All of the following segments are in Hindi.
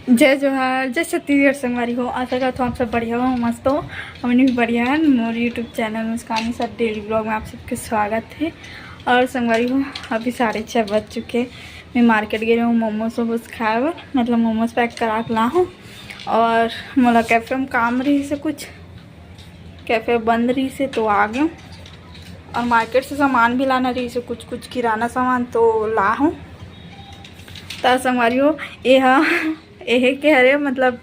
जय जोहार, जय छत्तीसगढ़ संगवारी हो। आशा करता हूँ आप सब बढ़िया हो, मस्त हो। हमने भी बढ़िया है। मोर यूट्यूब चैनल मुस्कानी सब डेली ब्लॉग में आप सबके स्वागत है। और संगवारी हो, अभी 6:30 बज चुके। मैं मार्केट गई हूँ मोमोज वोमोज खाए हुए, मतलब मोमोज पैक करा के ला हूँ। और मोला कैफ़े में काम रही से, कुछ कैफ़े बंद रही से तो आ गए। और मार्केट से सामान भी लाना रही से, कुछ किराना सामान तो ला हूँ। तो संगवारी हो, यह के हरे मतलब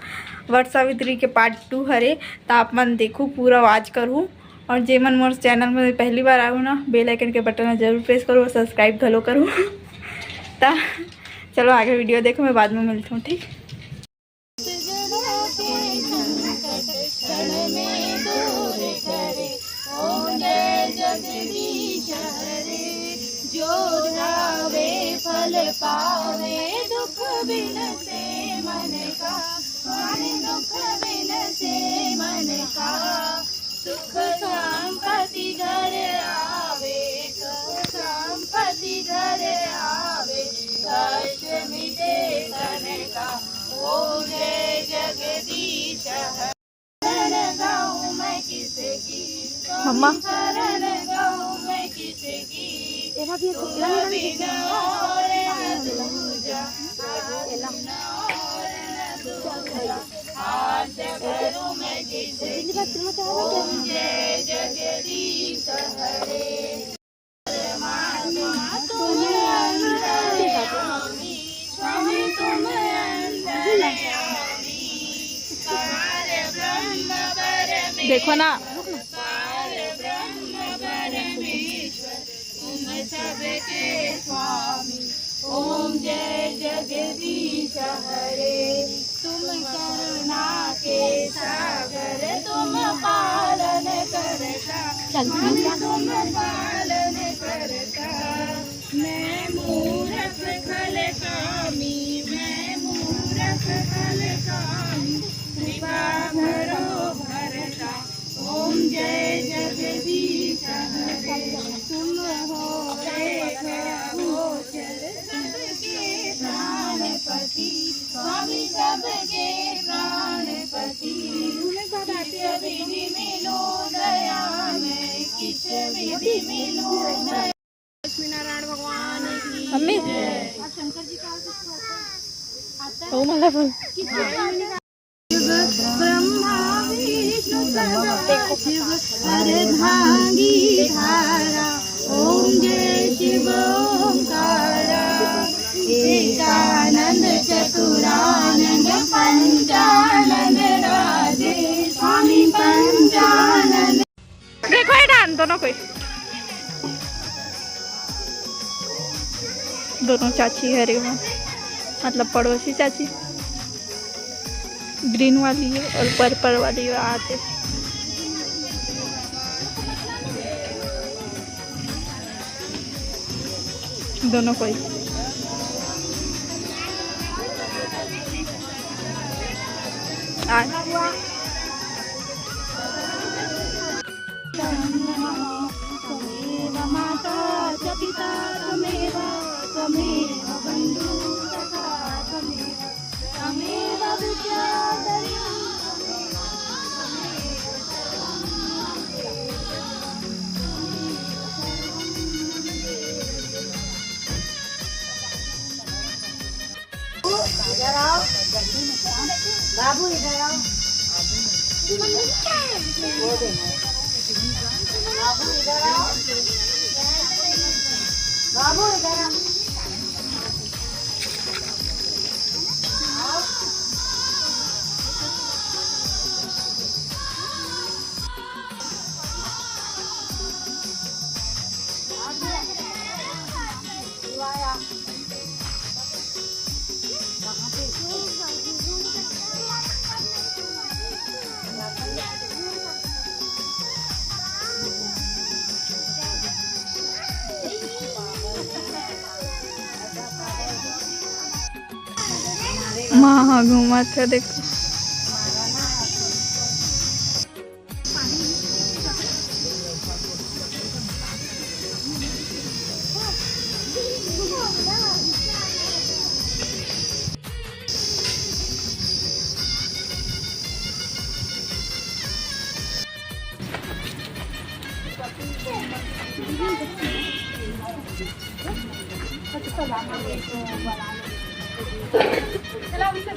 वट सावित्री के पार्ट 2 हरे। तो आप मन देखो, पूरा आवाज करूँ। और जे मन मोर चैनल में पहली बार आऊँ ना, बेल आइकन के बटन जरूर प्रेस करो और सब्सक्राइब घलो करूँ। तो चलो आगे वीडियो देखो, मैं बाद में मिलती हूँ, ठीक। फल पावे दुख बिन से मन का, दुख बिन से मन का। सुख संपत्ति घर आवे, सुख संपत्ति घर आवे। कष्ट मिटे तन का, ओम जय जगदीश। शरण गाऊं मैं किसकी, मम्मा शरण गाऊं मैं किसकी। जय जगदीश हरे। तुम अंतर्यामी, स्वामी तुम अंतर्यामी। पार ब्रह्म परमेश्वर, देखो ना, पार ब्रह्म परमेश्वर, तुम सबके स्वामी। ओम जय जगदीश हरे। तुम करुणा के सागर, तुम पालन करता, तुम पालन करता। मैं मूरख खल कामी, मैं मूरख खल कामी। कृपा करो भरता, ओम जय जगदीश हरे। तुम हो रेखा गोचर, सबके प्राणपति, स्वामी सबके प्राणपति। किस विधि मिलो दया में, किस विधि मिलो दया। लक्ष्मी नारायण भगवान की मम्मी जय। ओ मला बोल। ब्रह्मा विष्णु सदा शिव, अर्धांगी धारा। ओम जय शिव ओंकारा। एकानंद चतुरानंद पंचानंद राधे, स्वामी पंचानंद। देखो ये डान दोनों कोई, दोनों चाची हरे हुए, मतलब पड़ोसी चाची। ग्रीन वाली है और पर्पल वाली है आते। दोनों कोई त्वमेव माता च पिता त्वमेव, त्वमेव बन्धुः सखा त्वमेव, त्वमेव विद्याधरी। बाबू इधर आओ, बाबू इधर आओ, बाबू इधर आओ। माँ घूमा था देखो। सजाएंगे तो बना लेंगे। चलो अभी से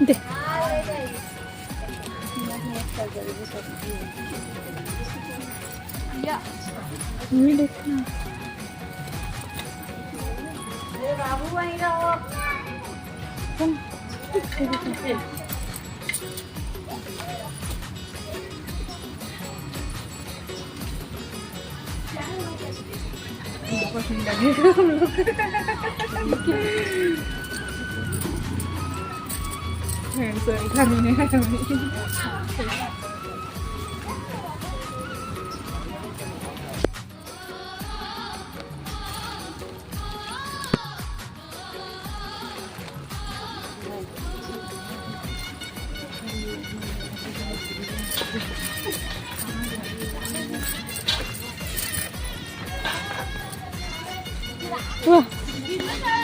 देख देखना बाबू वहीं रहो। कुछ नहीं लगेगा हम लोग।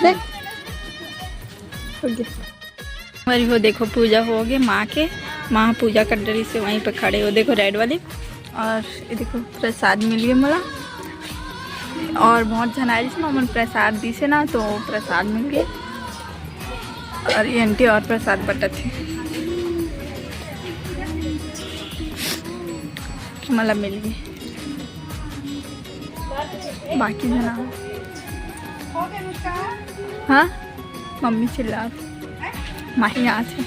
देख हमारी वो देखो पूजा हो गई माँ के। माँ पूजा कर रही से वहीं पे खड़े हो, देखो रेड वाले। और ये देखो प्रसाद मिल गया मला और बहुत जन आए जिसमें मन प्रसाद दी से ना, तो प्रसाद मिल गए। और ये आंटी और प्रसाद बटा थे मला मिल गई। बाकी जना हाँ मम्मी चिल्ला माही यहाँ से।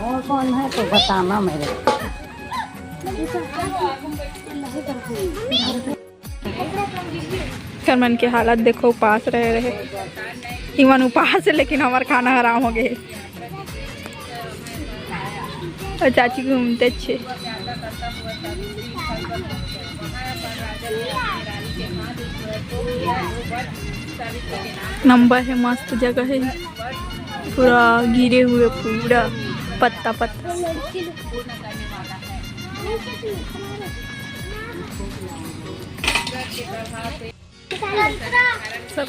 और कौन है तो बताना मेरे। करमन के हालत देखो, उपास रहे इवन उपास है, लेकिन हमारा खाना हराम हो गए। और चाची घूमते अच्छे नंबर है, मस्त जगह है, पूरा गिरे हुए पूरा पत्ता पत्ता। सब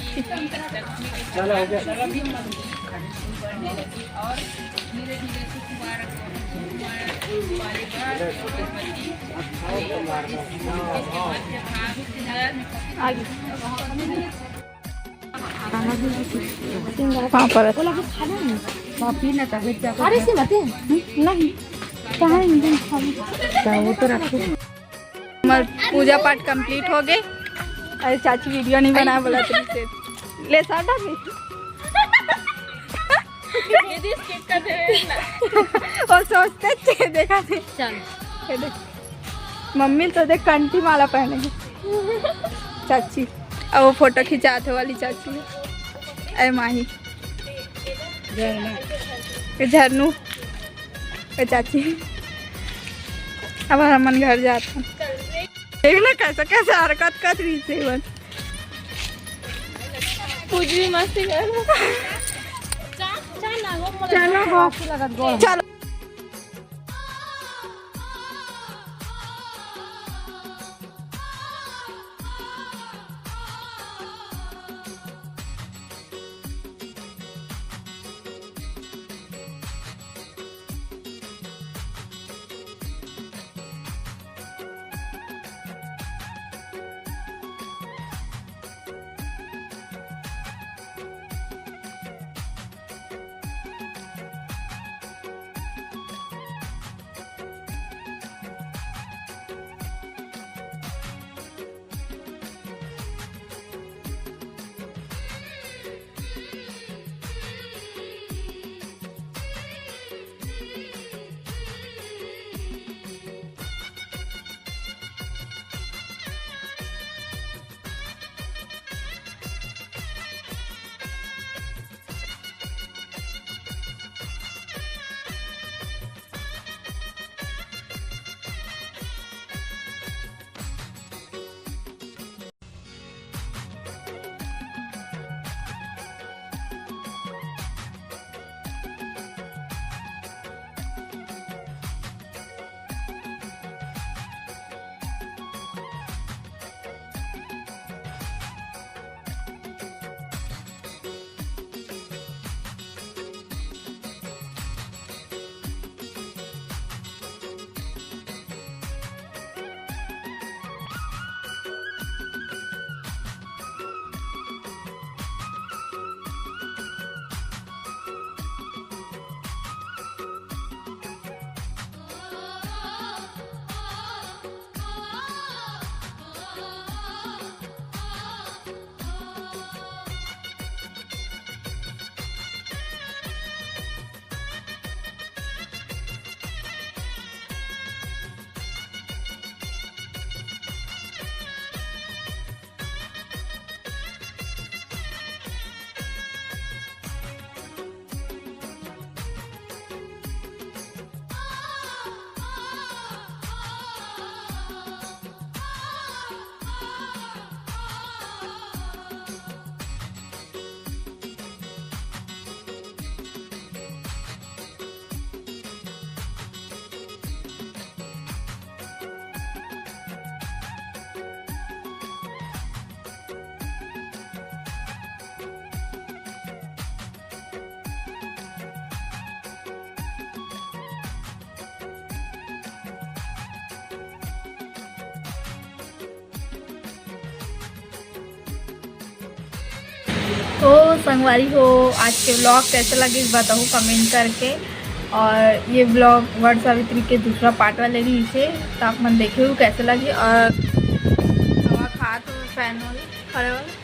आगे पापड़ अरे से मत नहीं कहाँ वो तो रखो। हमारा पूजा पाठ कंप्लीट हो गए। अरे चाची वीडियो नहीं बना बोला तुमसे ले साटा भी और सोचते थे देखा थे चल मम्मी तो देख कंठी माला पहने चाची। अब वो फोटो खिंचाते वाली चाची है। अरे माही झरनू चाची। अब हमन घर जाते हैं। देखना कैसा कैसे हरकत कर रही थी कुछ भी मस्ती कर। चलो चलो तो संगवारी हो, आज के ब्लॉग कैसे लगे बताओ कमेंट करके। और ये ब्लॉग वट सावित्री के दूसरा पार्ट वाले रही थे, तो आप मन देखे हो कैसे लगे। और हवा खा तो फैन खड़े वाला।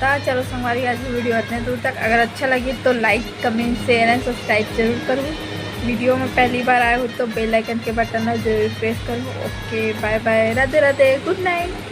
तो चलो संगवारी आज वीडियो इतने दूर तक, अगर अच्छा लगे तो like comment share and subscribe जरूर करो। वीडियो में पहली बार आए हो तो बेल आइकन के बटन जरूर प्रेस करो। Okay bye bye, Radhe Radhe, good night.